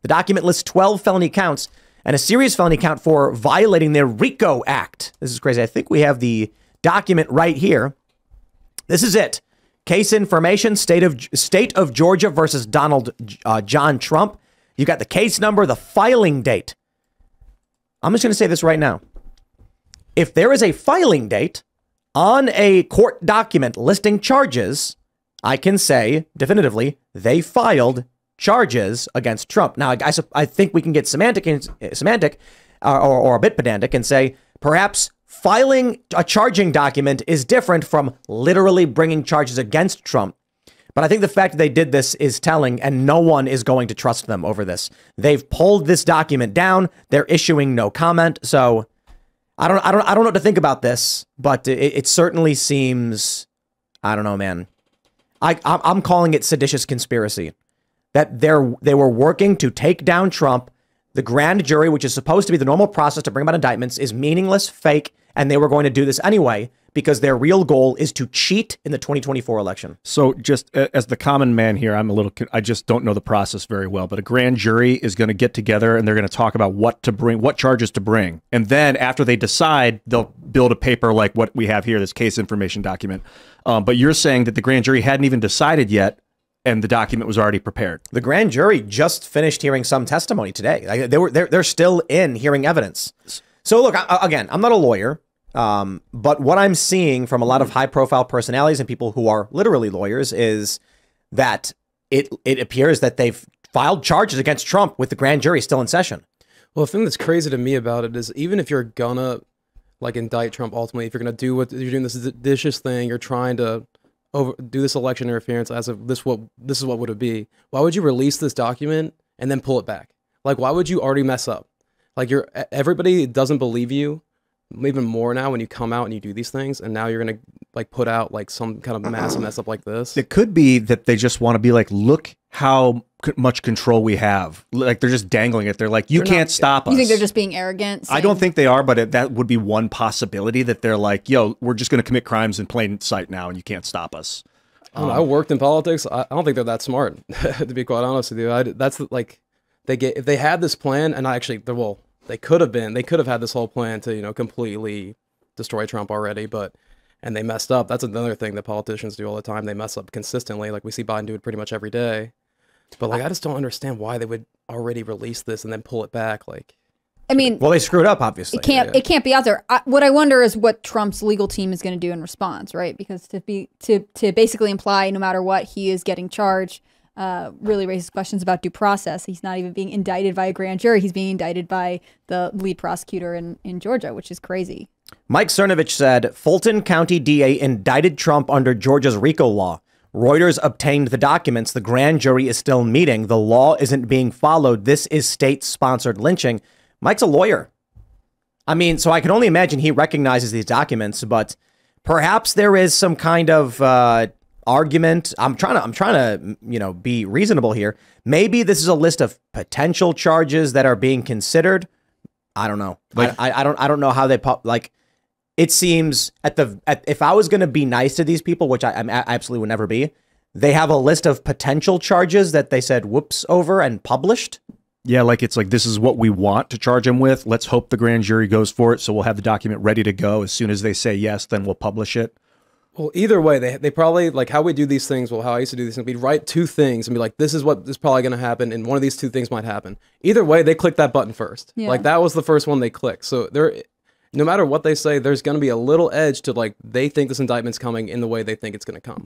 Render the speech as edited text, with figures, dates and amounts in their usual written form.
The document lists 12 felony counts and a serious felony count for violating the RICO Act. This is crazy. I think we have the document right here. This is it. Case information, State of Georgia versus John Trump. You got the case number, the filing date. I'm just going to say this right now. If there is a filing date on a court document listing charges, I can say definitively they filed charges against Trump. Now, I think we can get semantic or a bit pedantic and say perhaps filing a charging document is different from literally bringing charges against Trump. But I think the fact that they did this is telling, and no one is going to trust them over this. They've pulled this document down. They're issuing no comment. So I don't know what to think about this, but it certainly seems, I don't know, man. I'm calling it seditious conspiracy. That they were working to take down Trump. The grand jury, which is supposed to be the normal process to bring about indictments, is meaningless, fake, and they were going to do this anyway because their real goal is to cheat in the 2024 election. So just as the common man here, I just don't know the process very well, but a grand jury is going to get together and they're going to talk about what to bring, what charges to bring. And then after they decide, they'll build a paper like what we have here, this case information document. But you're saying that the grand jury hadn't even decided yet and the document was already prepared. The grand jury just finished hearing some testimony today. They're still in hearing evidence. So look, again, I'm not a lawyer, but what I'm seeing from a lot of high profile personalities and people who are literally lawyers is that it appears that they've filed charges against Trump with the grand jury still in session. Well, the thing that's crazy to me about it is even if you're gonna like indict Trump, ultimately, if you're gonna do what you're doing, this seditious thing, you're trying to do this election interference as if this is what would it be. Why would you release this document and then pull it back? Like, why would you already mess up? Like, everybody doesn't believe you even more now when you come out and you do these things, and now you're gonna like put out like some kind of massive mess up like this. It could be that they just want to be like, look how much control we have. Like they're just dangling it. They're like, you can't stop us. You think they're just being arrogant? I don't think they are, but that would be one possibility that they're like, yo, we're just going to commit crimes in plain sight now and you can't stop us. I worked in politics. I don't think they're that smart, to be quite honest with you. That's like, if they had this plan, and they could have had this whole plan to, you know, completely destroy Trump already, and they messed up. That's another thing that politicians do all the time. They mess up consistently. Like we see Biden do it pretty much every day. But like, I just don't understand why they would already release this and then pull it back. Like, I mean, well, they screwed up, obviously. It can't be out there. What I wonder is what Trump's legal team is going to do in response, right? Because to basically imply no matter what he is getting charged, really raises questions about due process. He's not even being indicted by a grand jury. He's being indicted by the lead prosecutor in Georgia, which is crazy. Mike Cernovich said Fulton County DA indicted Trump under Georgia's RICO law. Reuters obtained the documents. The grand jury is still meeting. The law isn't being followed. This is state-sponsored lynching. Mike's a lawyer. I mean, so I can only imagine he recognizes these documents, but perhaps there is some kind of argument. I'm trying to, you know, be reasonable here. Maybe this is a list of potential charges that are being considered. I don't know. Like, I don't know how they like. It seems if I was going to be nice to these people, which I absolutely would never be, they have a list of potential charges that they said whoops over and published. Yeah, like it's like, this is what we want to charge him with. Let's hope the grand jury goes for it. So we'll have the document ready to go. As soon as they say yes, then we'll publish it. Well, either way, they probably, like how we do these things, well, how I used to do these things, we'd write two things and be like, this is what is probably going to happen, and one of these two things might happen. Either way, they click that button first. Yeah. Like that was the first one they clicked. So no matter what they say, there's going to be a little edge to like, they think this indictment's coming in the way they think it's going to come.